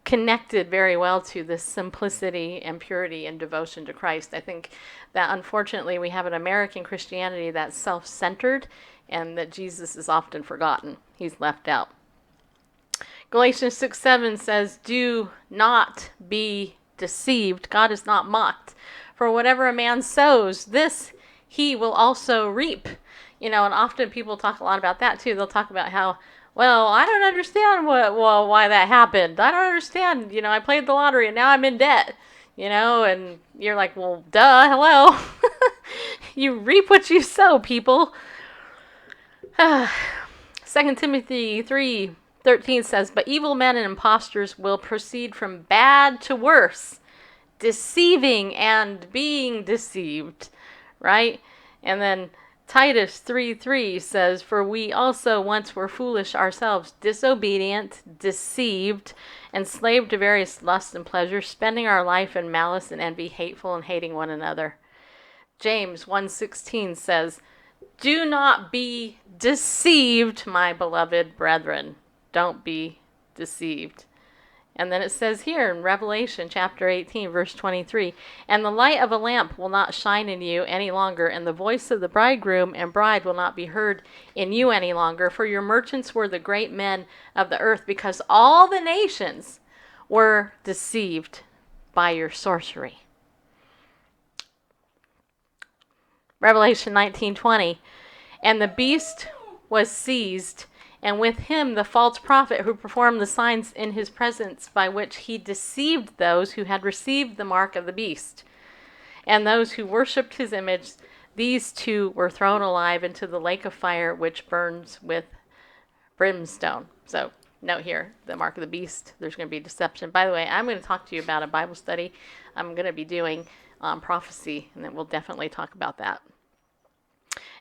connected very well to this simplicity and purity and devotion to Christ. I think that unfortunately we have an American Christianity that's self-centered and that Jesus is often forgotten. He's left out. Galatians 6:7 says, "Do not be deceived. God is not mocked. For whatever a man sows, this he will also reap." And often people talk a lot about that too. They'll talk about how, well, I don't understand why that happened. I don't understand. I played the lottery and now I'm in debt. And you're like, well, duh, hello. You reap what you sow, people. 2 Timothy 3:13 says, "But evil men and impostors will proceed from bad to worse, deceiving and being deceived," right? And then Titus 3:3 says, "For we also once were foolish ourselves, disobedient, deceived, enslaved to various lusts and pleasures, spending our life in malice and envy, hateful and hating one another." James 1:16 says, "Do not be deceived, my beloved brethren." Don't be deceived. And then it says here in Revelation chapter 18, verse 23, "And the light of a lamp will not shine in you any longer, and the voice of the bridegroom and bride will not be heard in you any longer, for your merchants were the great men of the earth, because all the nations were deceived by your sorcery." Revelation 19:20, "And the beast was seized, and with him the false prophet who performed the signs in his presence, by which he deceived those who had received the mark of the beast, and those who worshipped his image. These two were thrown alive into the lake of fire, which burns with brimstone." So note here, the mark of the beast, there's going to be deception. By the way, I'm going to talk to you about a Bible study I'm going to be doing on prophecy, and then we'll definitely talk about that.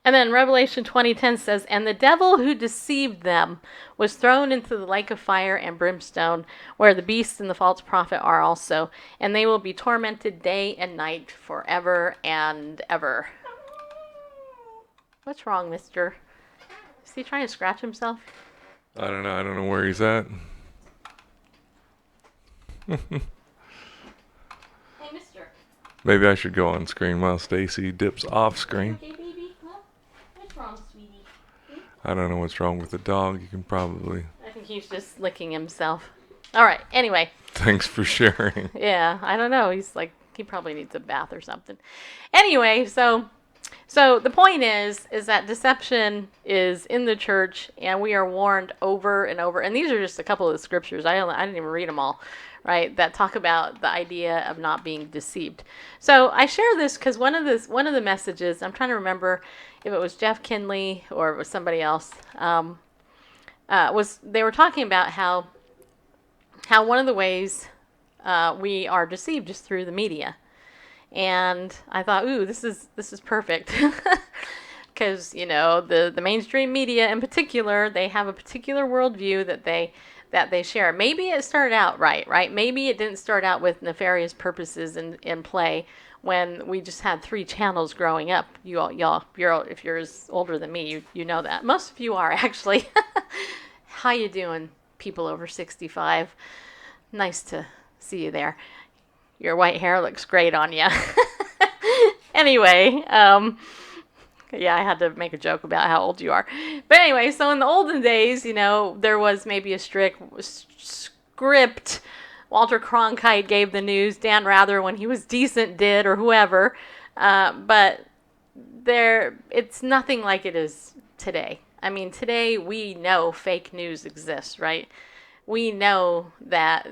And then Revelation 20:10 says, "And the devil who deceived them was thrown into the lake of fire and brimstone, where the beast and the false prophet are also, and they will be tormented day and night forever and ever." What's wrong, mister? Is he trying to scratch himself? I don't know. I don't know where he's at. Hey, mister. Maybe I should go on screen while Stacy dips off screen. Okay, baby. Huh? What's wrong, sweetie? I don't know what's wrong with the dog. You can probably... I think he's just licking himself. All right. Anyway. Thanks for sharing. Yeah, I don't know. He's like, he probably needs a bath or something. Anyway, so the point is that deception is in the church, and we are warned over and over. And these are just a couple of the scriptures. I didn't even read them all, right? That talk about the idea of not being deceived. So I share this because one of the messages, I'm trying to remember if it was Jeff Kinley or it was somebody else, they were talking about how one of the ways we are deceived is through the media. And I thought, ooh, this is perfect. Because, the mainstream media in particular, they have a particular worldview that they share. Maybe it started out right? Maybe it didn't start out with nefarious purposes in play when we just had 3 channels growing up. Y'all, if you're as older than me, you know that. Most of you are, actually. How you doing, people over 65? Nice to see you there. Your white hair looks great on you. Anyway, yeah, I had to make a joke about how old you are. But anyway, so in the olden days, there was maybe a strict script. Walter Cronkite gave the news. Dan Rather, when he was decent, did, or whoever. But it's nothing like it is today. I mean, today we know fake news exists, right? We know that,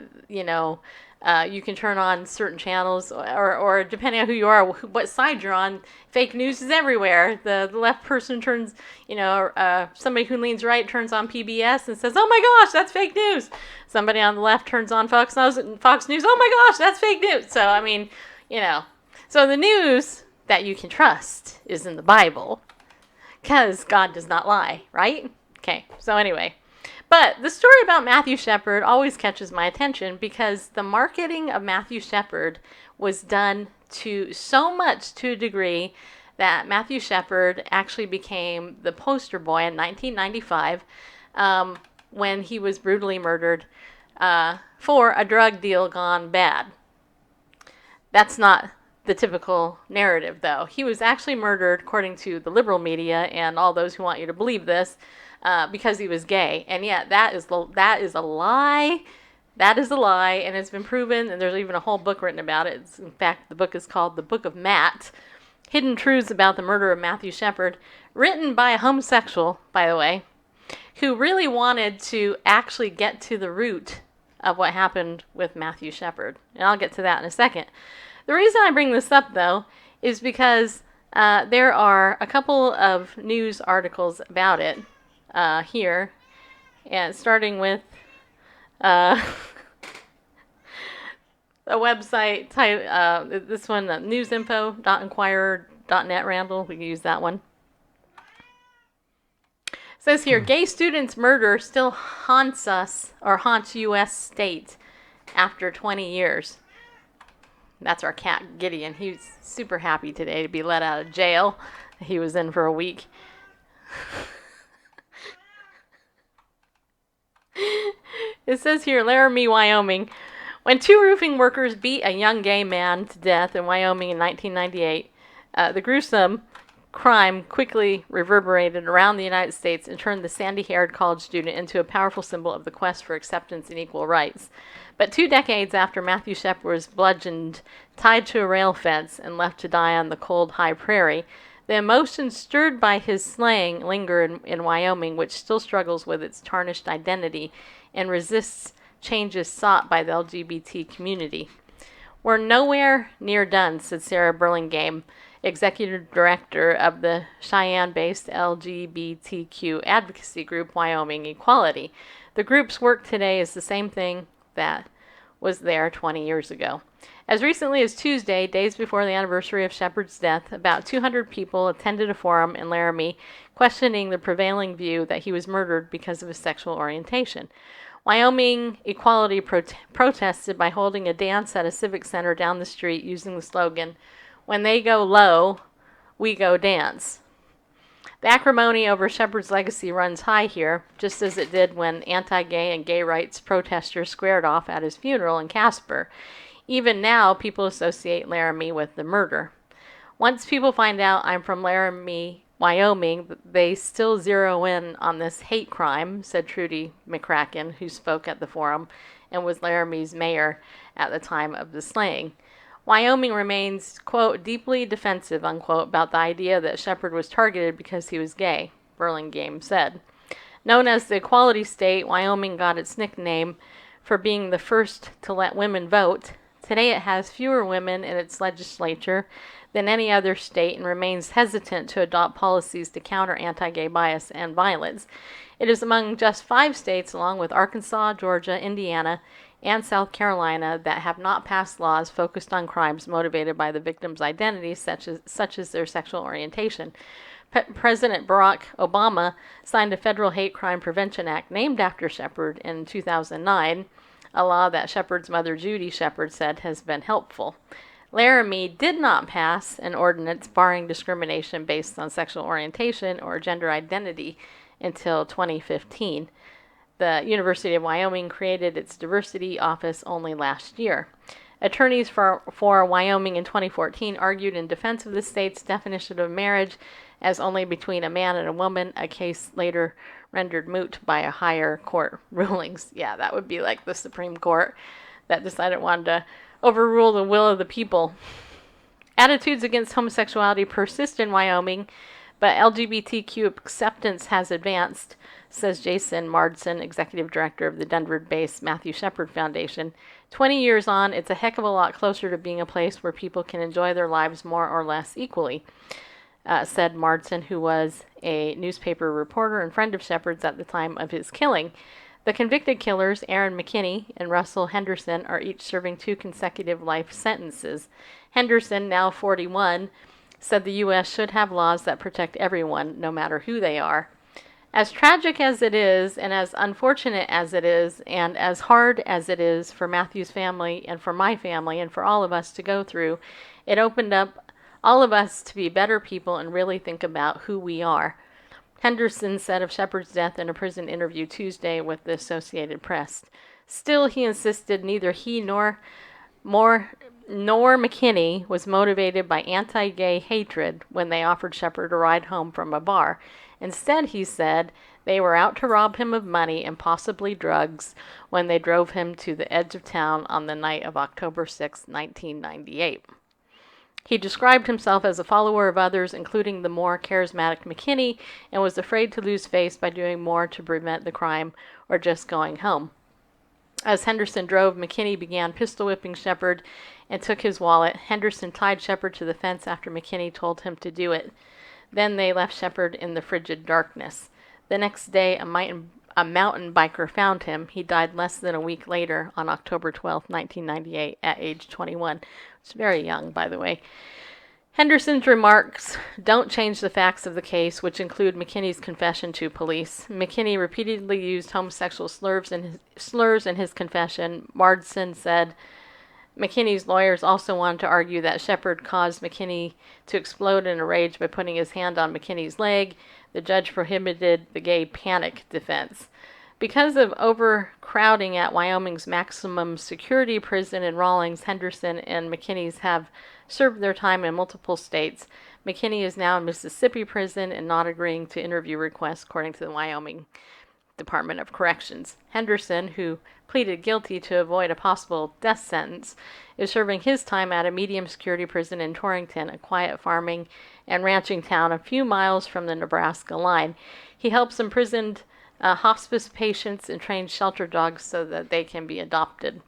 you can turn on certain channels, or depending on who you are, what side you're on, fake news is everywhere. The left person turns, somebody who leans right turns on PBS and says, "Oh my gosh, that's fake news." Somebody on the left turns on Fox News. "Oh my gosh, that's fake news." So, I mean, so the news that you can trust is in the Bible, because God does not lie, right? Okay, so anyway. But the story about Matthew Shepard always catches my attention because the marketing of Matthew Shepard was done so much to a degree that Matthew Shepard actually became the poster boy in 1995 when he was brutally murdered for a drug deal gone bad. That's not the typical narrative, though. He was actually murdered, according to the liberal media and all those who want you to believe this, because he was gay. And yet, that is a lie. That is a lie, and it's been proven, and there's even a whole book written about it. In fact, the book is called The Book of Matt, Hidden Truths About the Murder of Matthew Shepard, written by a homosexual, by the way, who really wanted to actually get to the root of what happened with Matthew Shepard. And I'll get to that in a second. The reason I bring this up, though, is because there are a couple of news articles about it here, and starting with a website, this one, newsinfo.inquirer.net, Randall, we can use that one. It says here, gay students' murder still haunts U.S. state after 20 years. That's our cat, Gideon. He's super happy today to be let out of jail. He was in for a week. It says here, Laramie, Wyoming. When two roofing workers beat a young gay man to death in Wyoming in 1998, the gruesome crime quickly reverberated around the United States and turned the sandy-haired college student into a powerful symbol of the quest for acceptance and equal rights. But 2 decades after Matthew Shepard was bludgeoned, tied to a rail fence, and left to die on the cold high prairie, the emotions stirred by his slaying linger in Wyoming, which still struggles with its tarnished identity and resists changes sought by the LGBT community. We're nowhere near done, said Sarah Burlingame, executive director of the Cheyenne-based LGBTQ advocacy group Wyoming Equality. The group's work today is the same thing that was there 20 years ago. As recently as Tuesday, days before the anniversary of Shepard's death, about 200 people attended a forum in Laramie questioning the prevailing view that he was murdered because of his sexual orientation. Wyoming Equality protested by holding a dance at a civic center down the street using the slogan, "When they go low, we go dance." The acrimony over Shepard's legacy runs high here, just as it did when anti-gay and gay rights protesters squared off at his funeral in Casper. Even now, people associate Laramie with the murder. Once people find out I'm from Laramie, Wyoming, they still zero in on this hate crime, said Trudy McCracken, who spoke at the forum and was Laramie's mayor at the time of the slaying. Wyoming remains, quote, deeply defensive, unquote, about the idea that Shepard was targeted because he was gay, Burlingame said. Known as the Equality State, Wyoming got its nickname for being the first to let women vote. Today it has fewer women in its legislature than any other state and remains hesitant to adopt policies to counter anti-gay bias and violence. It is among just 5 states, along with Arkansas, Georgia, Indiana, and South Carolina, that have not passed laws focused on crimes motivated by the victim's identity, such as their sexual orientation. President Barack Obama signed a federal hate crime prevention act named after Shepard in 2009, a law that Shepard's mother, Judy Shepard, said has been helpful. Laramie did not pass an ordinance barring discrimination based on sexual orientation or gender identity until 2015. The University of Wyoming created its diversity office only last year. Attorneys for Wyoming in 2014 argued in defense of the state's definition of marriage as only between a man and a woman, a case later rendered moot by a higher court rulings. Yeah, that would be like the Supreme Court that decided it wanted to overrule the will of the people. Attitudes against homosexuality persist in Wyoming, but LGBTQ acceptance has advanced, says Jason Mardson, executive director of the Denver-based Matthew Shepard Foundation. 20 years on, it's a heck of a lot closer to being a place where people can enjoy their lives more or less equally, said Mardson, who was a newspaper reporter and friend of Shepard's at the time of his killing. The convicted killers, Aaron McKinney and Russell Henderson, are each serving 2 consecutive life sentences. Henderson, now 41, said the U.S. should have laws that protect everyone, no matter who they are. As tragic as it is, and as unfortunate as it is, and as hard as it is for Matthew's family, and for my family, and for all of us to go through, it opened up all of us to be better people and really think about who we are. Henderson said of Shepard's death in a prison interview Tuesday with the Associated Press. Still, he insisted neither he nor McKinney was motivated by anti-gay hatred when they offered Shepard a ride home from a bar. Instead, he said, they were out to rob him of money and possibly drugs when they drove him to the edge of town on the night of October 6, 1998. He described himself as a follower of others, including the more charismatic McKinney, and was afraid to lose face by doing more to prevent the crime or just going home. As Henderson drove, McKinney began pistol whipping Shepard and took his wallet. Henderson tied Shepard to the fence after McKinney told him to do it. Then they left Shepard in the frigid darkness. The next day, a mountain biker found him. He died less than a week later on October 12, 1998, at age 21. It's very young, by the way. Henderson's remarks don't change the facts of the case, which include McKinney's confession to police. McKinney repeatedly used homosexual slurs in his confession. Marsden said McKinney's lawyers also wanted to argue that Shepard caused McKinney to explode in a rage by putting his hand on McKinney's leg. The judge prohibited the gay panic defense. Because of overcrowding at Wyoming's maximum security prison in Rawlins, Henderson and McKinney's have served their time in multiple states. McKinney is now in Mississippi prison and not agreeing to interview requests, according to the Wyoming Department of Corrections. Henderson, who pleaded guilty to avoid a possible death sentence, is serving his time at a medium security prison in Torrington, a quiet farming and ranching town a few miles from the Nebraska line. He helps imprisoned hospice patients and trains shelter dogs so that they can be adopted.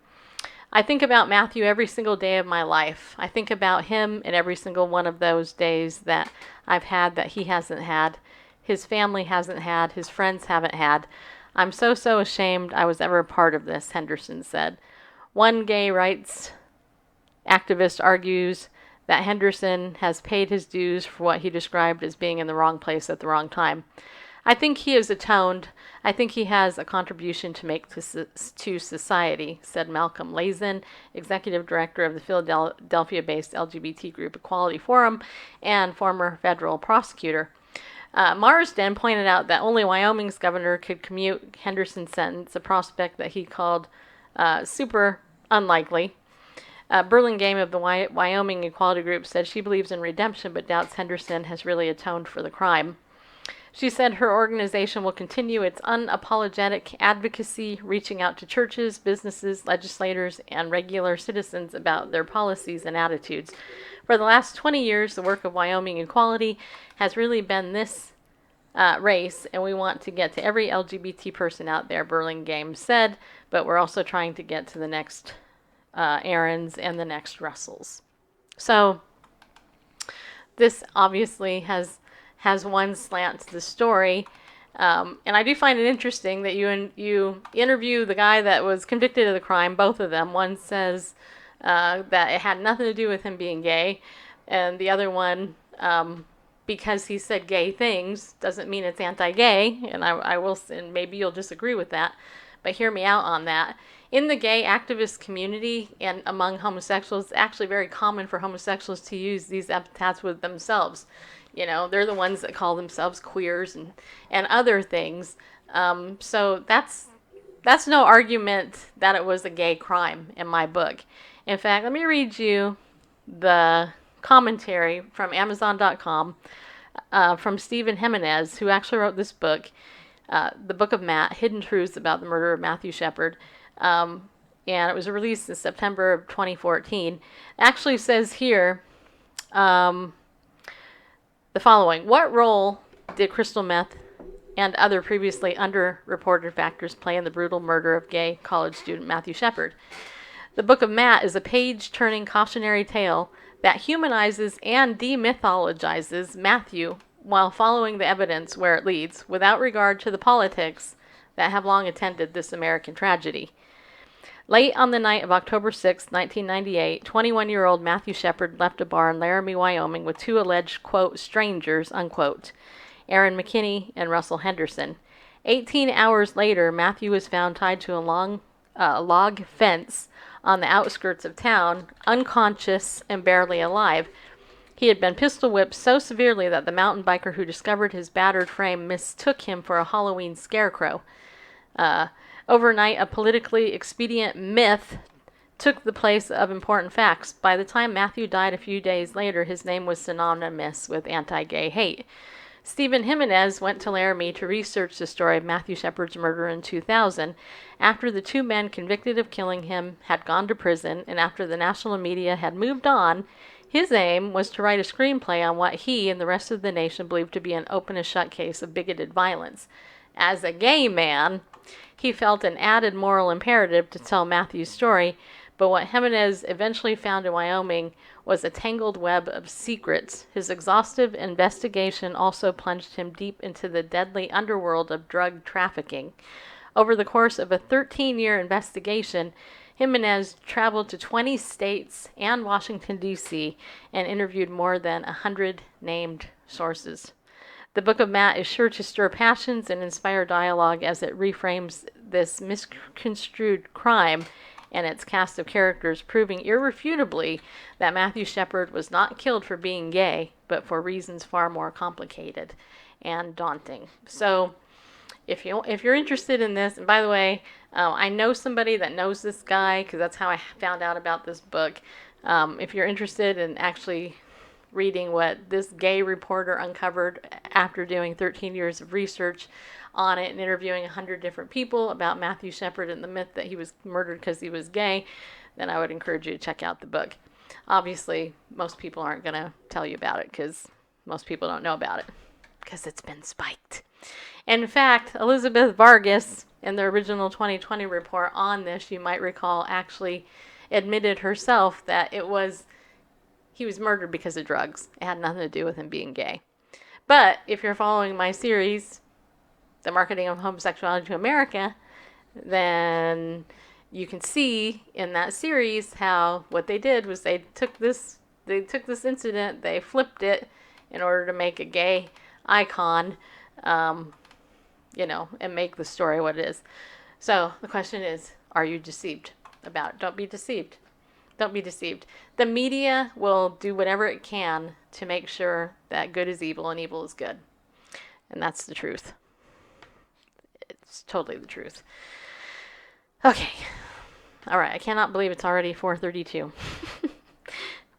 I think about Matthew every single day of my life. I think about him in every single one of those days that I've had that he hasn't had, his family hasn't had, his friends haven't had. I'm so ashamed I was ever a part of this, Henderson said. One gay rights activist argues that Henderson has paid his dues for what he described as being in the wrong place at the wrong time. I think he has atoned. I think he has a contribution to make to society, said Malcolm Lazen, executive director of the Philadelphia-based LGBT group Equality Forum and former federal prosecutor. Marsden pointed out that only Wyoming's governor could commute Henderson's sentence, a prospect that he called super unlikely. Burlingame of the Wyoming Equality Group said she believes in redemption but doubts Henderson has really atoned for the crime. She said her organization will continue its unapologetic advocacy, reaching out to churches, businesses, legislators, and regular citizens about their policies and attitudes. For the last 20 years, the work of Wyoming Equality has really been this race, and we want to get to every LGBT person out there, Burlingame said, but we're also trying to get to the next Aarons and the next Russells. So this obviously has one slant to the story. And I do find it interesting that you interview the guy that was convicted of the crime, both of them. One says that it had nothing to do with him being gay, and the other one, because he said gay things, doesn't mean it's anti-gay, and I will, and maybe you'll disagree with that, but hear me out on that. In the gay activist community and among homosexuals, it's actually very common for homosexuals to use these epithets with themselves. You know, they're the ones that call themselves queers and other things. So that's no argument that it was a gay crime in my book. In fact, let me read you the commentary from Amazon.com from Stephen Jimenez, who actually wrote this book, The Book of Matt, Hidden Truths About the Murder of Matthew Shepard. And it was released in September of 2014. It actually says here, the following: what role did crystal meth and other previously underreported factors play in the brutal murder of gay college student Matthew Shepard? The Book of Matt is a page-turning cautionary tale that humanizes and demythologizes Matthew while following the evidence where it leads, without regard to the politics that have long attended this American tragedy. Late on the night of October 6, 1998, 21-year-old Matthew Shepard left a bar in Laramie, Wyoming with two alleged, quote, strangers, unquote, Aaron McKinney and Russell Henderson. 18 hours later, Matthew was found tied to a long log fence on the outskirts of town, unconscious and barely alive. He had been pistol whipped so severely that the mountain biker who discovered his battered frame mistook him for a Halloween scarecrow. Overnight, a politically expedient myth took the place of important facts. By the time Matthew died a few days later, his name was synonymous with anti-gay hate. Stephen Jimenez went to Laramie to research the story of Matthew Shepard's murder in 2000, after the two men convicted of killing him had gone to prison, and after the national media had moved on. His aim was to write a screenplay on what he and the rest of the nation believed to be an open-and-shut case of bigoted violence. As a gay man, he felt an added moral imperative to tell Matthew's story, but what Jimenez eventually found in Wyoming was a tangled web of secrets. His exhaustive investigation also plunged him deep into the deadly underworld of drug trafficking. Over the course of a 13-year investigation, Jimenez traveled to 20 states and Washington, D.C., and interviewed more than 100 named sources. The Book of Matt is sure to stir passions and inspire dialogue as it reframes this misconstrued crime and its cast of characters, proving irrefutably that Matthew Shepard was not killed for being gay, but for reasons far more complicated and daunting. So, if you're interested in this, and by the way, I know somebody that knows this guy, because that's how I found out about this book. If you're interested in actually reading what this gay reporter uncovered after doing 13 years of research on it and interviewing 100 different people about Matthew Shepard and the myth that he was murdered because he was gay, then I would encourage you to check out the book. Obviously, most people aren't going to tell you about it because most people don't know about it because it's been spiked. In fact, Elizabeth Vargas, in the original 2020 report on this, you might recall, actually admitted herself that he was murdered because of drugs. It had nothing to do with him being gay. But if you're following my series, The Marketing of Homosexuality to America, then you can see in that series how what they did was they took this incident, they flipped it in order to make a gay icon, and make the story what it is. So the question is, are you deceived about it? Don't be deceived. Don't be deceived. The media will do whatever it can to make sure that good is evil and evil is good. And that's the truth. It's totally the truth. Okay. All right. I cannot believe it's already 4:32.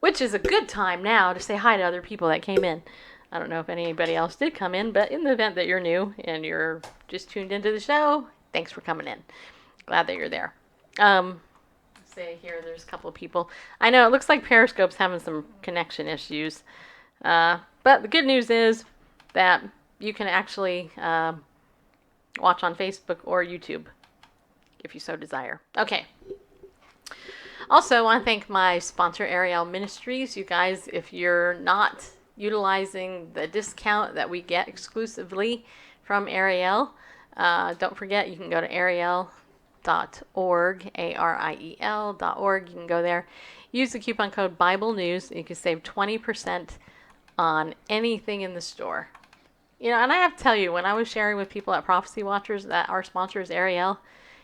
Which is a good time now to say hi to other people that came in. I don't know if anybody else did come in, but in the event that you're new and you're just tuned into the show, thanks for coming in. Glad that you're there. Say here, there's a couple of people. I know it looks like Periscope's having some connection issues. But the good news is that you can actually watch on Facebook or YouTube if you so desire. Okay. Also, I want to thank my sponsor, Ariel Ministries. You guys, if you're not utilizing the discount that we get exclusively from Ariel, don't forget you can go to ariel.org, ariel.org. You can go there. Use the coupon code Bible News, and you can save 20% on anything in the store. And I have to tell you, when I was sharing with people at Prophecy Watchers that our sponsor is Ariel,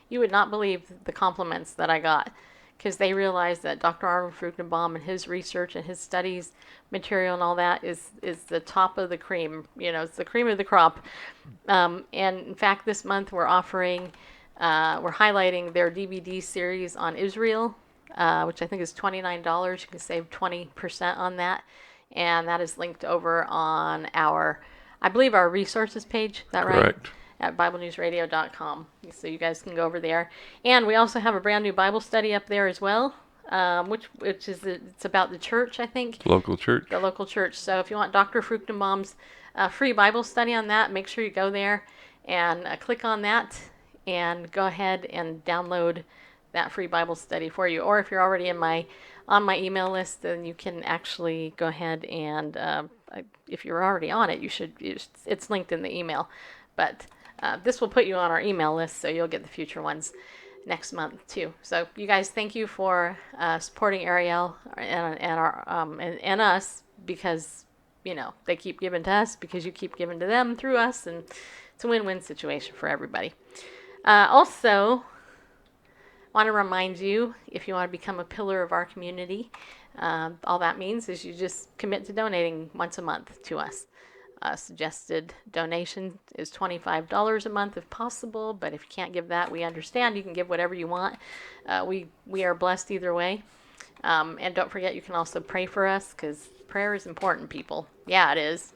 you would not believe the compliments that I got, because they realized that Dr. Arnold Fruchtenbaum and his research and his studies material and all that is the top of the cream. It's the cream of the crop. And in fact, this month we're highlighting their DVD series on Israel, which I think is $29. You can save 20% on that. And that is linked over on our resources page. Is that right? Correct. At BibleNewsRadio.com. So you guys can go over there. And we also have a brand new Bible study up there as well, which is it's about the church, I think. Local church. The local church. So if you want Dr. Fruchtenbaum's free Bible study on that, make sure you go there and click on that and go ahead and download that free Bible study for you. Or if you're already on my email list, then you can actually go ahead and if you're already on it, it's linked in the email. But this will put you on our email list, so you'll get the future ones next month too. So you guys, thank you for supporting Ariel and us, because they keep giving to us because you keep giving to them through us, and it's a win-win situation for everybody. Also, want to remind you, if you want to become a pillar of our community, all that means is you just commit to donating once a month to us. Suggested donation is $25 a month if possible, but if you can't give that, we understand. You can give whatever you want. We are blessed either way. And don't forget, you can also pray for us, because prayer is important, people. Yeah, it is.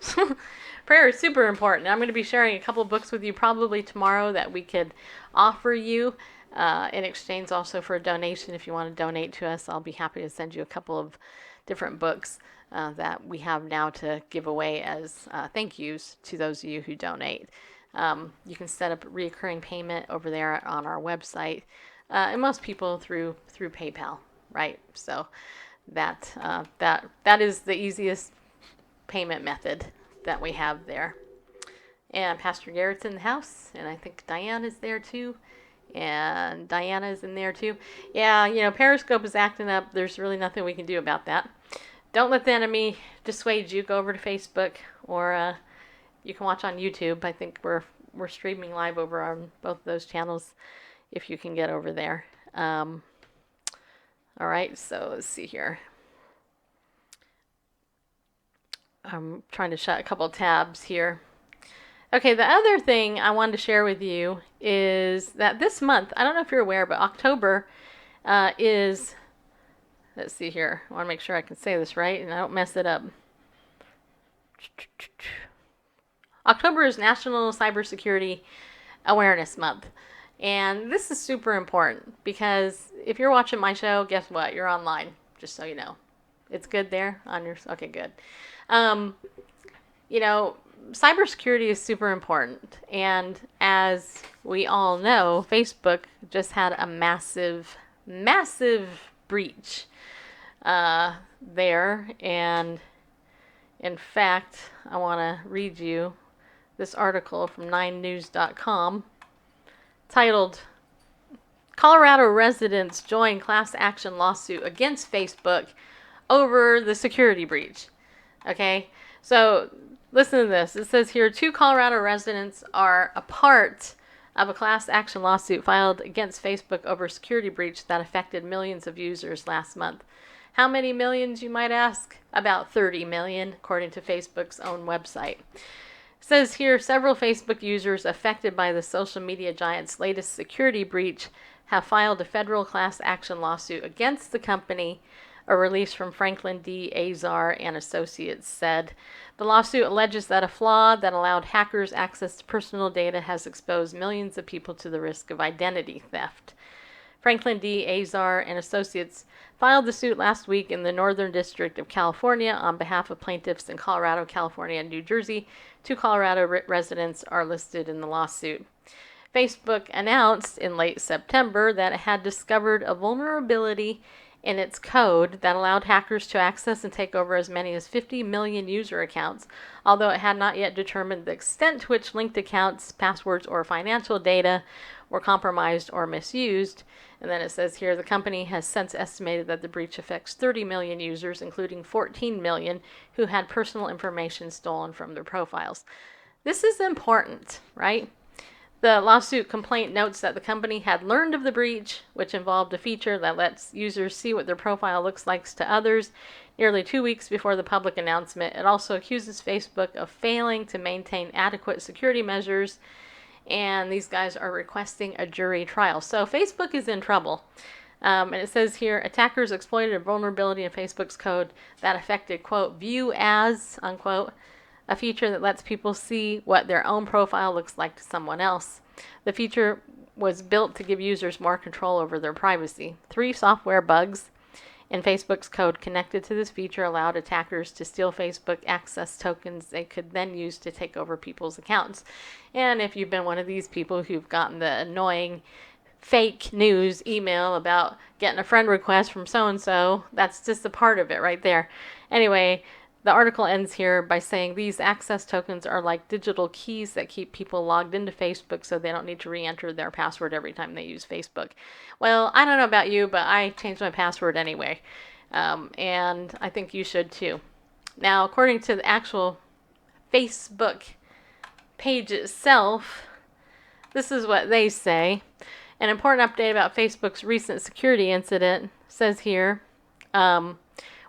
Prayer is super important. I'm going to be sharing a couple books with you probably tomorrow that we could offer you in exchange also for a donation. If you want to donate to us, I'll be happy to send you a couple of different books that we have now to give away as thank yous to those of you who donate. You can set up a recurring payment over there on our website, and most people through PayPal, right? So that is the easiest payment method that we have there. And Pastor Garrett's in the house, and I think Diane is there too, and Diana is in there too. Yeah, Periscope is acting up. There's really nothing we can do about that. Don't let the enemy dissuade you. Go over to Facebook, or you can watch on YouTube. I think we're streaming live over on both of those channels if you can get over there. All right, so let's see here. I'm trying to shut a couple tabs here. Okay, the other thing I wanted to share with you is that this month, I don't know if you're aware, but October is, let's see here. I want to make sure I can say this right and I don't mess it up. October is National Cybersecurity Awareness Month. And this is super important because if you're watching my show, guess what? You're online, just so you know. It's good there on your, okay, good. Cybersecurity is super important. And as we all know, Facebook just had a massive breach there. And in fact, I want to read you this article from 9news.com titled, Colorado Residents Join Class Action Lawsuit Against Facebook Over the Security Breach. Okay, so listen to this. It says here, 2 Colorado residents are a part of a class action lawsuit filed against Facebook over a security breach that affected millions of users last month. How many millions, you might ask? About 30 million, according to Facebook's own website. It says here, several Facebook users affected by the social media giant's latest security breach have filed a federal class action lawsuit against the company. A release from Franklin D. Azar and Associates said. The lawsuit alleges that a flaw that allowed hackers access to personal data has exposed millions of people to the risk of identity theft. Franklin D. Azar and Associates filed the suit last week in the Northern District of California on behalf of plaintiffs in Colorado, California, and New Jersey. 2 Colorado residents are listed in the lawsuit. Facebook announced in late September that it had discovered a vulnerability in its code that allowed hackers to access and take over as many as 50 million user accounts, although it had not yet determined the extent to which linked accounts, passwords, or financial data were compromised or misused. And then it says here, the company has since estimated that the breach affects 30 million users, including 14 million who had personal information stolen from their profiles. This is important, right? The lawsuit complaint notes that the company had learned of the breach, which involved a feature that lets users see what their profile looks like to others, nearly 2 weeks before the public announcement. It also accuses Facebook of failing to maintain adequate security measures, and these guys are requesting a jury trial. So Facebook is in trouble. And it says here, attackers exploited a vulnerability in Facebook's code that affected, quote, view as, unquote, a feature that lets people see what their own profile looks like to someone else. The feature was built to give users more control over their privacy. 3 software bugs in Facebook's code connected to this feature allowed attackers to steal Facebook access tokens they could then use to take over people's accounts. And if you've been one of these people who've gotten the annoying fake news email about getting a friend request from so-and-so, that's just a part of it right there. Anyway, the article ends here by saying these access tokens are like digital keys that keep people logged into Facebook so they don't need to re-enter their password every time they use Facebook. Well, I don't know about you, but I changed my password anyway. And I think you should too. Now, according to the actual Facebook page itself, this is what they say. An important update about Facebook's recent security incident says here,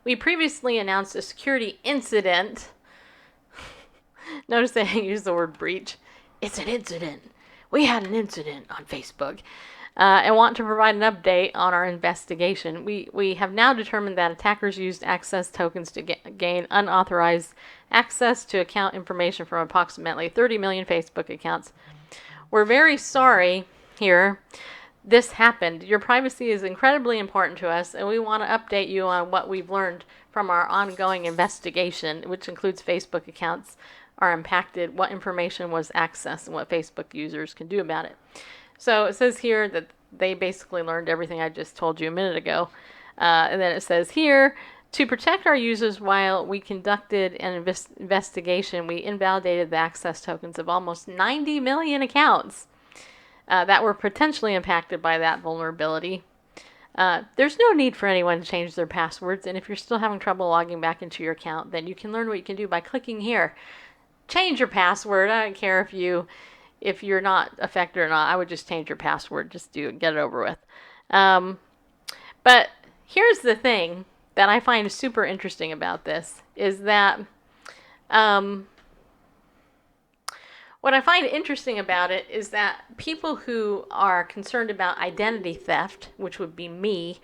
we previously announced a security incident. Notice they use the word breach. It's an incident. We had an incident on Facebook. And want to provide an update on our investigation. We have now determined that attackers used access tokens to gain unauthorized access to account information from approximately 30 million Facebook accounts. We're very sorry here. This happened. Your privacy is incredibly important to us, and we want to update you on what we've learned from our ongoing investigation, which includes Facebook accounts are impacted, what information was accessed, and what Facebook users can do about it. So it says here that they basically learned everything I just told you a minute ago. And then it says here, to protect our users while we conducted an investigation, we invalidated the access tokens of almost 90 million accounts that were potentially impacted by that vulnerability. There's no need for anyone to change their passwords, and if you're still having trouble logging back into your account, then you can learn what you can do by clicking here. Change your password. I don't care if you're not affected or not. I would just change your password. Just do it, get it over with. But here's the thing that I find super interesting about this is that what I find interesting about it is that people who are concerned about identity theft, which would be me,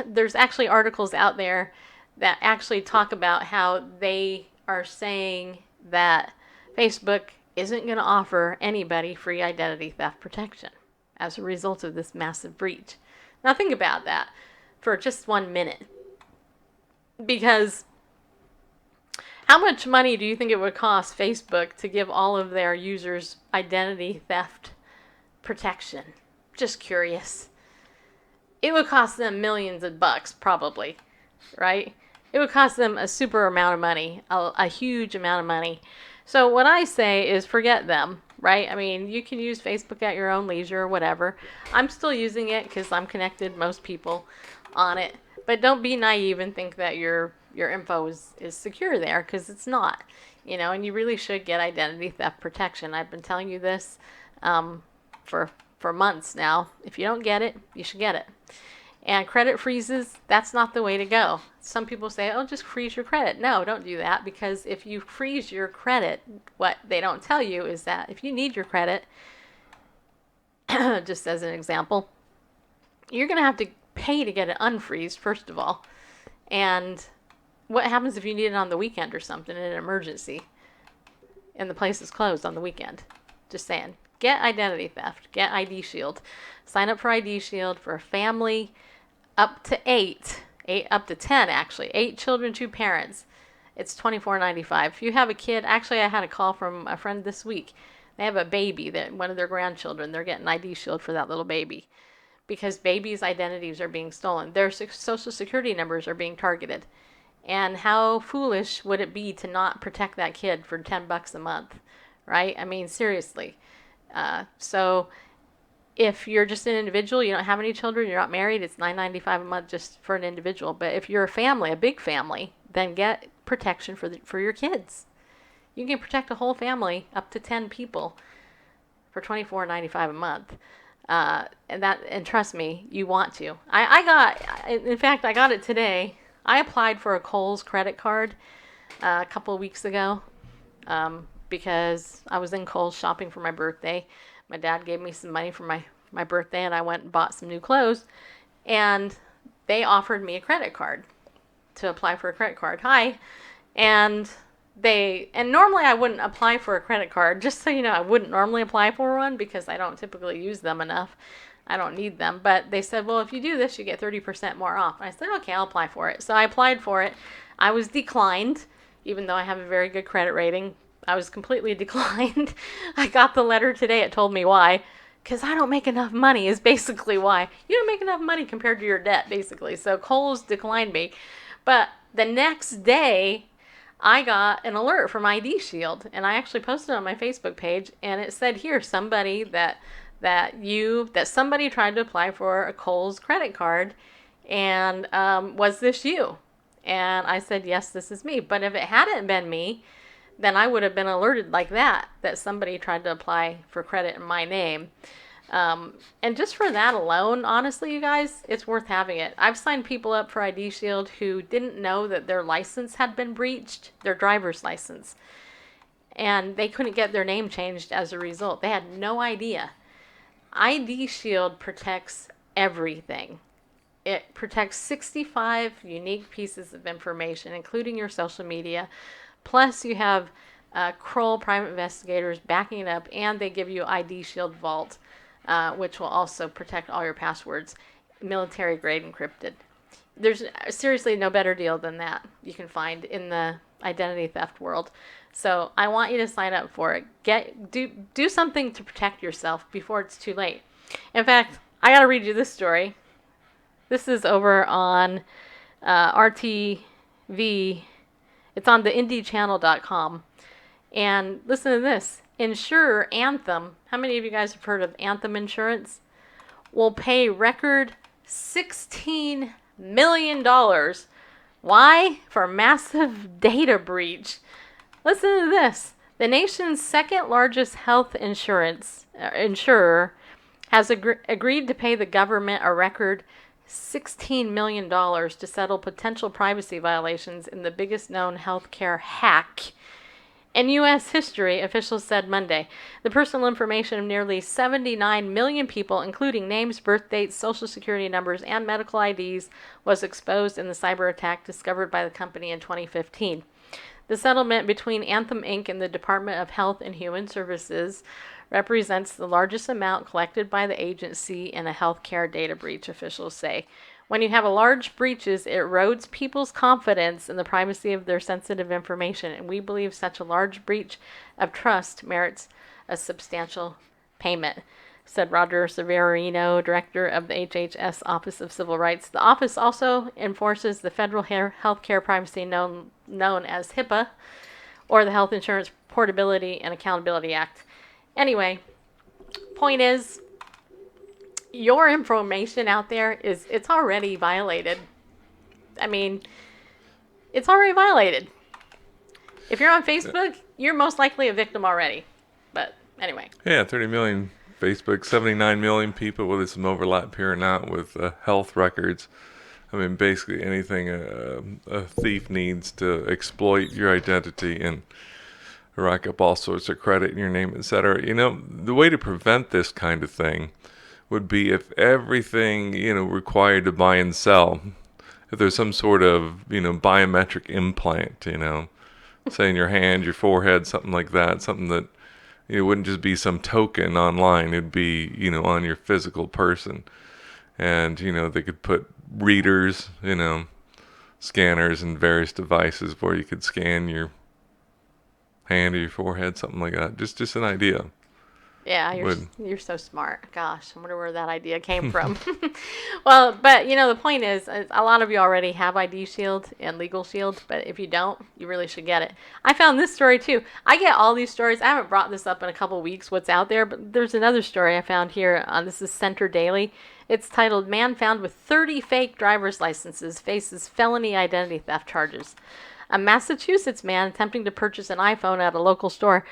there's actually articles out there that actually talk about how they are saying that Facebook isn't going to offer anybody free identity theft protection as a result of this massive breach. Now think about that for just 1 minute. Because how much money do you think it would cost Facebook to give all of their users identity theft protection? Just curious. It would cost them millions of bucks, probably, right? It would cost them a super amount of money, a huge amount of money. So what I say is forget them, right? I mean, you can use Facebook at your own leisure or whatever. I'm still using it because I'm connected to most people on it. But don't be naive and think that your info is secure there, because it's not. You know, and you really should get identity theft protection. I've been telling you this for months now. If you don't get it, you should get it. And credit freezes, that's not the way to go. Some people say, oh, just freeze your credit. No, don't do that, because if you freeze your credit, what they don't tell you is that if you need your credit, just as an example, you're going to have to pay to get it unfreezed, first of all. And what happens if you need it on the weekend or something in an emergency and the place is closed on the weekend? Just saying. Get identity theft. Get ID Shield. Sign up for ID Shield for a family up to 8, up to 10 actually. 8 children, 2 parents. It's $24.95. If you have a kid, actually I had a call from a friend this week. They have a baby, that one of their grandchildren, they're getting ID Shield for that little baby. Because babies' identities are being stolen. Their social security numbers are being targeted. And how foolish would it be to not protect that kid for $10 a month, right? I mean, seriously. So if you're just an individual, you don't have any children, you're not married, it's $9.95 a month just for an individual. But if you're a family, a big family, then get protection for your kids. You can protect a whole family, up to 10 people, for $24.95 a month. And trust me, you want to. In fact, I got it today. I applied for a Kohl's credit card a couple of weeks ago because I was in Kohl's shopping for my birthday. My dad gave me some money for my birthday, and I went and bought some new clothes. And they offered me a credit card to apply for a credit card. And normally I wouldn't apply for a credit card, just so you know, I wouldn't normally apply for one because I don't typically use them enough. I don't need them. But they said, well, if you do this, you get 30% more off. And I said, okay, I'll apply for it. So I applied for it. I was declined, even though I have a very good credit rating. I was completely declined. I got the letter today. It told me why. Because I don't make enough money is basically why. You don't make enough money compared to your debt, basically. So Kohl's declined me. But the next day, I got an alert from ID Shield, and I actually posted it on my Facebook page, and it said here, somebody that somebody tried to apply for a Kohl's credit card, and was this you? And I said, yes, this is me. But if it hadn't been me, then I would have been alerted like that somebody tried to apply for credit in my name. And just for that alone, honestly, you guys, it's worth having it. I've signed people up for ID Shield who didn't know that their license had been breached, their driver's license. And they couldn't get their name changed as a result. They had no idea. ID Shield protects everything. It protects 65 unique pieces of information, including your social media. Plus, you have Kroll private investigators backing it up, and they give you ID Shield Vault, which will also protect all your passwords, military grade encrypted. There's seriously no better deal than that you can find in the identity theft world. So I want you to sign up for it. Do something to protect yourself before it's too late. In fact, I got to read you this story. This is over on RTV. It's on the IndieChannel.com. And listen to this. Insurer Anthem, how many of you guys have heard of Anthem Insurance? Will pay record $16 million. Why? For massive data breach. Listen to this. The nation's second largest health insurer has agreed to pay the government a record $16 million to settle potential privacy violations in the biggest known healthcare hack in U.S. history, officials said Monday. The personal information of nearly 79 million people, including names, birth dates, social security numbers, and medical IDs, was exposed in the cyber attack discovered by the company in 2015. The settlement between Anthem Inc. and the Department of Health and Human Services represents the largest amount collected by the agency in a healthcare data breach, officials say. When you have a large breaches, it erodes people's confidence in the privacy of their sensitive information, and we believe such a large breach of trust merits a substantial payment, said Roger Severino, director of the HHS Office of Civil Rights. The office also enforces the federal healthcare privacy known as HIPAA, or the Health Insurance Portability and Accountability Act. Anyway, point is, your information out there it's already violated. I mean, it's already violated. If you're on Facebook, you're most likely a victim already. But anyway. Yeah, 30 million Facebook, 79 million people, whether some overlap here or not with health records. I mean, basically anything a thief needs to exploit your identity and rack up all sorts of credit in your name, etc. You know, the way to prevent this kind of thing would be if everything, required to buy and sell, if there's some sort of, biometric implant, say in your hand, your forehead, something like that, something that, it wouldn't just be some token online, it'd be, on your physical person. And, they could put readers, scanners and various devices where you could scan your hand or your forehead, something like that. Just an idea. Yeah, you're so smart. Gosh, I wonder where that idea came from. Well, but the point is, a lot of you already have ID Shield and Legal Shield, but if you don't, you really should get it. I found this story too. I get all these stories. I haven't brought this up in a couple weeks, what's out there, but there's another story I found here on this is Center Daily. It's titled, Man Found with 30 Fake Driver's Licenses Faces Felony Identity Theft Charges. A Massachusetts man attempting to purchase an iPhone at a local store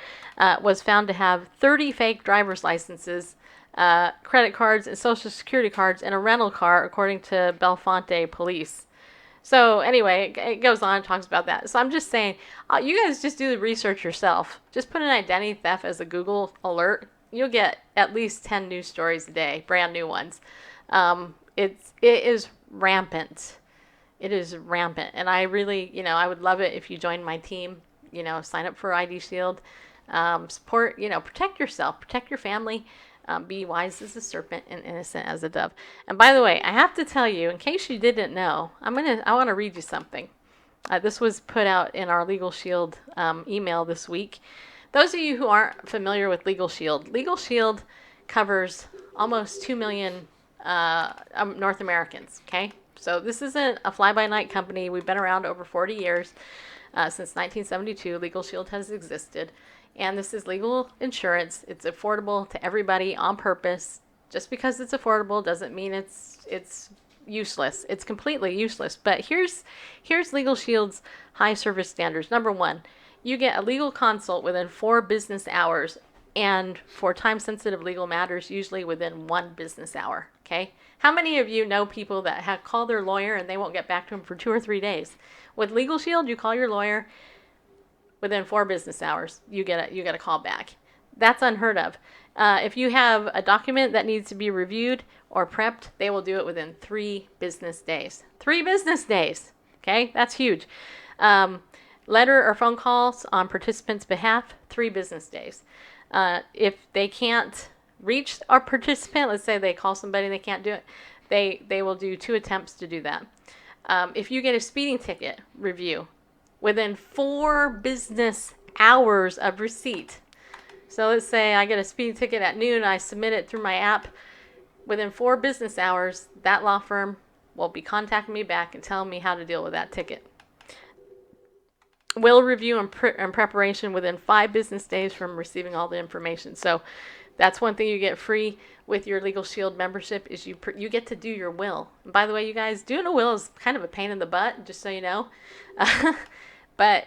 was found to have 30 fake driver's licenses, credit cards, and social security cards in a rental car, according to Bellefonte police. So anyway, it goes on and talks about that. So I'm just saying, you guys just do the research yourself. Just put in identity theft as a Google alert. You'll get at least 10 news stories a day, brand new ones. It is rampant. It is rampant. And I really, I would love it if you joined my team, sign up for ID Shield, support, protect yourself, protect your family, be wise as a serpent and innocent as a dove. And by the way, I have to tell you, in case you didn't know, I want to read you something. This was put out in our Legal Shield email this week. Those of you who aren't familiar with Legal Shield covers almost 2 million North Americans, okay? So this isn't a fly-by-night company. We've been around over 40 years. Since 1972, Legal Shield has existed. And this is legal insurance. It's affordable to everybody on purpose. Just because it's affordable doesn't mean it's useless. It's completely useless. But here's Legal Shield's high service standards. Number one, you get a legal consult within 4 business hours And for time-sensitive legal matters, usually within 1 business hour, okay? How many of you know people that have called their lawyer and they won't get back to them for 2 or 3 days? With Legal Shield, you call your lawyer, within 4 business hours, you get a call back. That's unheard of. If you have a document that needs to be reviewed or prepped, they will do it within 3 business days. 3 business days, okay? That's huge. Letter or phone calls on participants' behalf, 3 business days. If they can't reach our participant, let's say they call somebody and they can't do it, they will do 2 attempts to do that. If you get a speeding ticket review, within 4 business hours of receipt. So let's say I get a speeding ticket at noon, I submit it through my app. Within 4 business hours, that law firm will be contacting me back and telling me how to deal with that ticket. Will review and preparation within 5 business days from receiving all the information. So that's one thing you get free with your Legal Shield membership is you get to do your will. And by the way, you guys, doing a will is kind of a pain in the butt, just so you know. But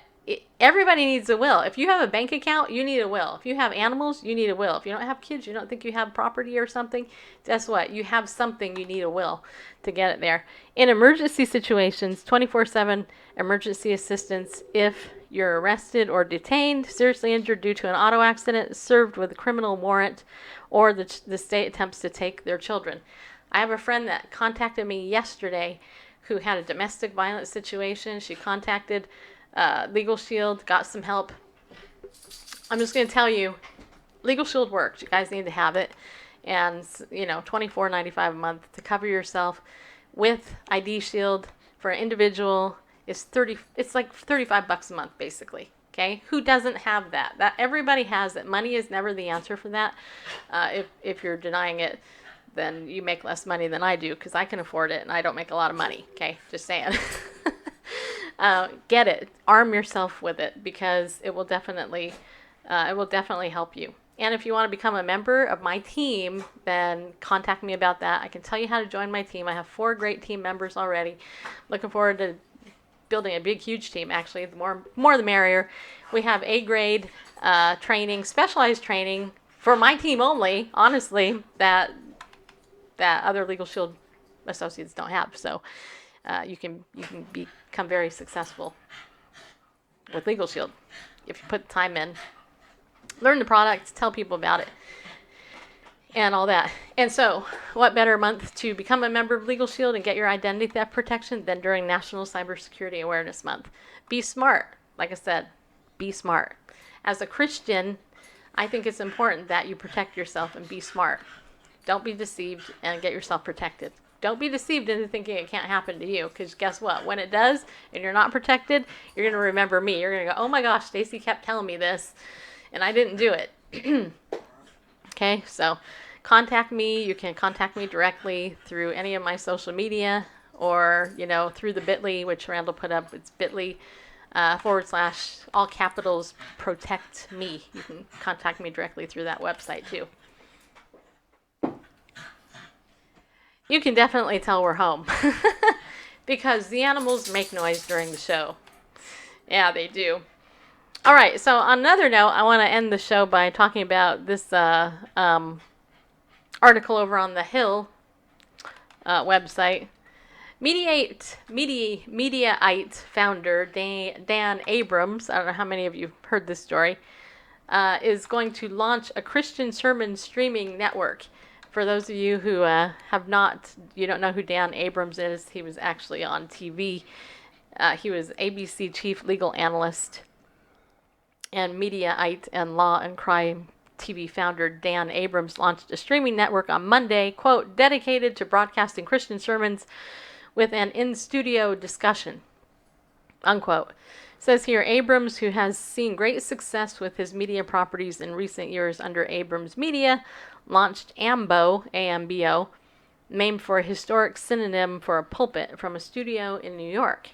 everybody needs a will. If you have a bank account, you need a will. If you have animals, you need a will. If you don't have kids, you don't think you have property or something, guess what? You have something, you need a will to get it there. In emergency situations, 24/7 emergency assistance if you're arrested or detained, seriously injured due to an auto accident, served with a criminal warrant, or the state attempts to take their children. I have a friend that contacted me yesterday who had a domestic violence situation. She contacted Legal Shield, got some help. I'm just going to tell you, Legal Shield works. You guys need to have it. And, $24.95 a month to cover yourself with ID Shield for an individual is it's like $35 a month, basically. Okay? Who doesn't have that? That everybody has it. Money is never the answer for that. If you're denying it, then you make less money than I do because I can afford it and I don't make a lot of money. Okay? Just saying. Get it. Arm yourself with it because it will definitely help you. And if you want to become a member of my team, then contact me about that. I can tell you how to join my team. I have 4 great team members already. Looking forward to building a big, huge team. Actually, the more the merrier. We have A-grade training, specialized training for my team only. Honestly, that other Legal Shield associates don't have. So. You can become very successful with Legal Shield if you put the time in. Learn the product, tell people about it, and all that. And so, what better month to become a member of Legal Shield and get your identity theft protection than during National Cybersecurity Awareness Month? Be smart. Like I said, be smart. As a Christian, I think it's important that you protect yourself and be smart. Don't be deceived and get yourself protected. Don't be deceived into thinking it can't happen to you, because guess what? When it does, and you're not protected, you're going to remember me. You're going to go, oh my gosh, Stacy kept telling me this, and I didn't do it. Okay, so contact me. You can contact me directly through any of my social media, or, through the bit.ly, which Randall put up. It's bit.ly / all capitals protect me. You can contact me directly through that website too. You can definitely tell we're home because the animals make noise during the show. Yeah, they do. All right, so on another note, I want to end the show by talking about this article over on the Hill website. Mediaite founder Dan Abrams, I don't know how many of you heard this story, is going to launch a Christian sermon streaming network. For those of you who you don't know who Dan Abrams is, he was actually on TV. He was ABC chief legal analyst and Mediaite and Law and Crime TV founder Dan Abrams launched a streaming network on Monday, quote, dedicated to broadcasting Christian sermons with an in-studio discussion, unquote. It says here, Abrams, who has seen great success with his media properties in recent years under Abrams Media, launched Ambo, A-M-B-O, named for a historic synonym for a pulpit, from a studio in New York.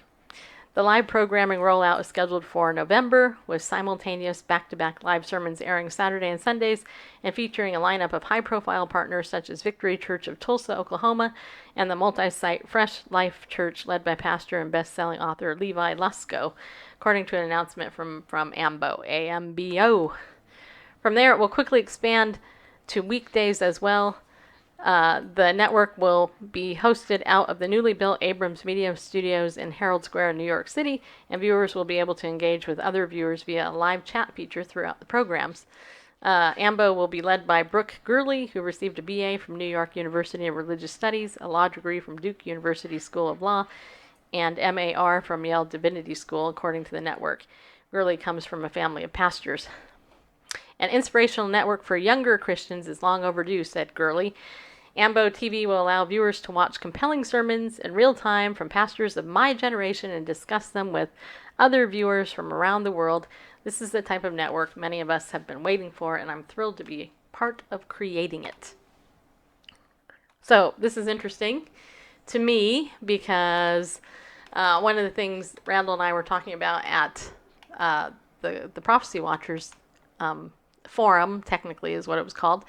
The live programming rollout is scheduled for November, with simultaneous back-to-back live sermons airing Saturday and Sundays, and featuring a lineup of high-profile partners such as Victory Church of Tulsa, Oklahoma, and the multi-site Fresh Life Church, led by pastor and best-selling author Levi Lusko, according to an announcement from Ambo, A-M-B-O. From there, it will quickly expand to weekdays as well. The network will be hosted out of the newly built Abrams Media Studios in Herald Square in New York City, and viewers will be able to engage with other viewers via a live chat feature throughout the programs. Ambo will be led by Brooke Gurley, who received a BA from New York University in Religious Studies, a law degree from Duke University School of Law, and MAR from Yale Divinity School, according to the network. Gurley comes from a family of pastors. An inspirational network for younger Christians is long overdue, said Gurley. Ambo TV will allow viewers to watch compelling sermons in real time from pastors of my generation and discuss them with other viewers from around the world. This is the type of network many of us have been waiting for, and I'm thrilled to be part of creating it. So this is interesting to me because one of the things Randall and I were talking about at the Prophecy Watchers forum, technically is what it was called,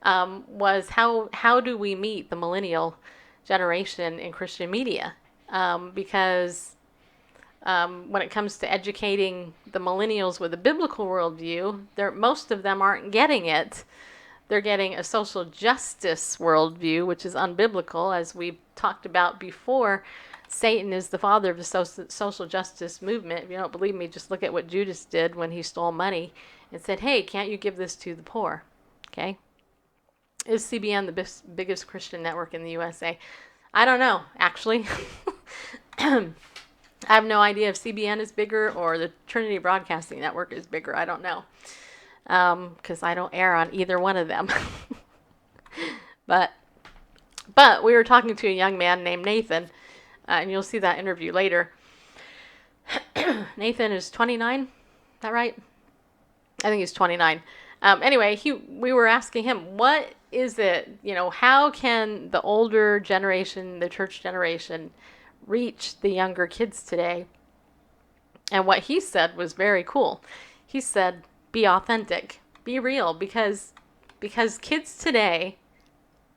was how do we meet the millennial generation in Christian media? Because when it comes to educating the millennials with a biblical worldview, most of them aren't getting it. They're getting a social justice worldview, which is unbiblical. As we talked about before, Satan is the father of the social justice movement. If you don't believe me, just look at what Judas did when he stole money and said, hey, can't you give this to the poor? Okay? Is CBN the biggest Christian network in the USA? I don't know, actually. I have no idea if CBN is bigger or the Trinity Broadcasting Network is bigger. I don't know. Because I don't air on either one of them. But we were talking to a young man named Nathan, and you'll see that interview later. Nathan is 29. Is that right? I think he's 29. Anyway, we were asking him, what is it, how can the older generation, the church generation, reach the younger kids today? And what he said was very cool. He said, be authentic, be real, because kids today,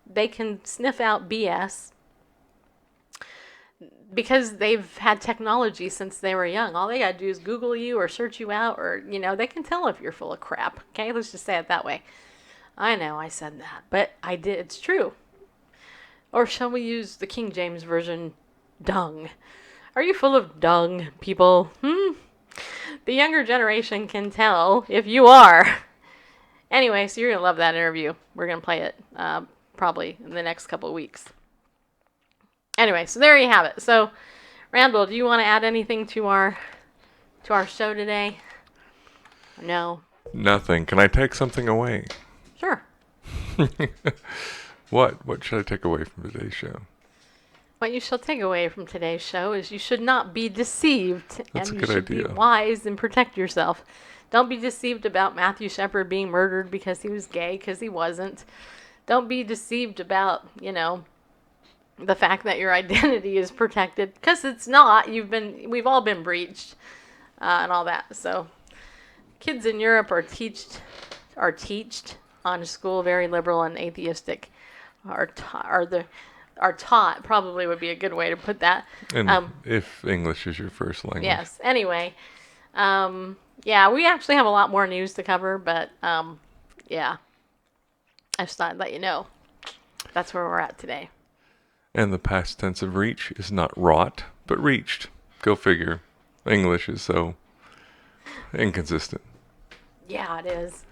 they can sniff out BS because they've had technology since they were young. All they got to do is Google you or search you out, or, they can tell if you're full of crap. Okay, let's just say it that way. I know I said that, but I did. It's true. Or shall we use the King James Version, dung? Are you full of dung, people? The younger generation can tell if you are. Anyway, so you're going to love that interview. We're going to play it probably in the next couple of weeks. Anyway, so there you have it. So, Randall, do you want to add anything to our show today? No. Nothing. Can I take something away? Sure. What should I take away from today's show? What you shall take away from today's show is you should not be deceived. That's and a good idea. You should be wise and protect yourself. Don't be deceived about Matthew Shepard being murdered because he was gay, because he wasn't. Don't be deceived about, the fact that your identity is protected, because it's not. We've all been breached and all that. So kids in Europe are teached on school, very liberal and atheistic, are taught, probably would be a good way to put that. And if English is your first language. Yes. Anyway, we actually have a lot more news to cover, but I just thought I'd let you know. That's where we're at today. And the past tense of reach is not wrought, but reached. Go figure. English is so inconsistent. Yeah, it is.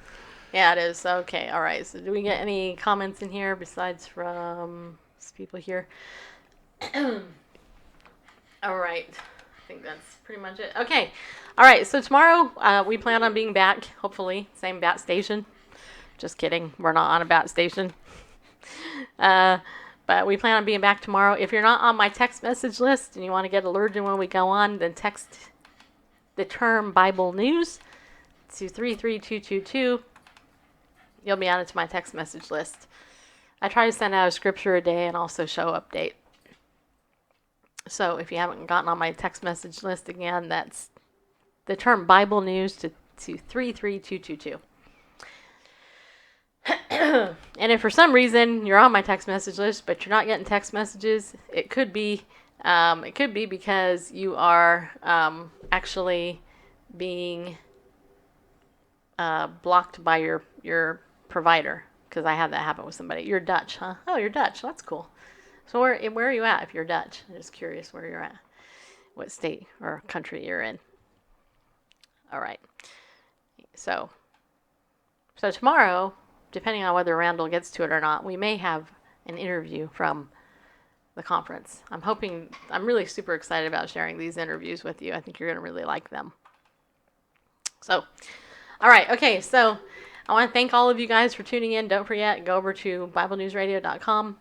Yeah, it is. Okay, all right. So do we get any comments in here besides from people here? All right. I think that's pretty much it. Okay. All right. So tomorrow we plan on being back, hopefully. Same bat station. Just kidding. We're not on a bat station. But we plan on being back tomorrow. If you're not on my text message list and you want to get alerted when we go on, then text the term Bible News to 33222. You'll be added to my text message list. I try to send out a scripture a day and also show update. So if you haven't gotten on my text message list, again, that's the term Bible News to 33222. And if for some reason you're on my text message list but you're not getting text messages, it could be because you are actually being blocked by your provider, because I had that happen with somebody. You're Dutch, huh? Oh, you're Dutch. That's cool. So where are you at if you're Dutch? I'm just curious where you're at, what state or country you're in. All right. So tomorrow, depending on whether Randall gets to it or not, we may have an interview from the conference. I'm really super excited about sharing these interviews with you. I think you're going to really like them. So, all right. Okay. So I want to thank all of you guys for tuning in. Don't forget, go over to BibleNewsRadio.com,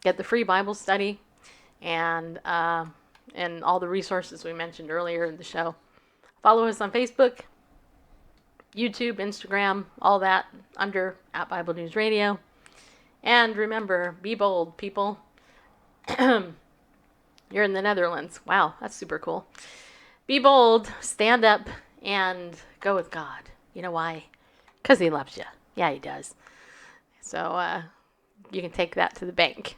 get the free Bible study, and all the resources we mentioned earlier in the show. Follow us on Facebook, YouTube, Instagram, all that under @BibleNewsRadio. And remember, be bold, people. You're in the Netherlands. Wow, that's super cool. Be bold, stand up, and go with God. You know why? Because He loves you. Yeah, He does. So you can take that to the bank.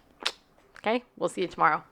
Okay? We'll see you tomorrow.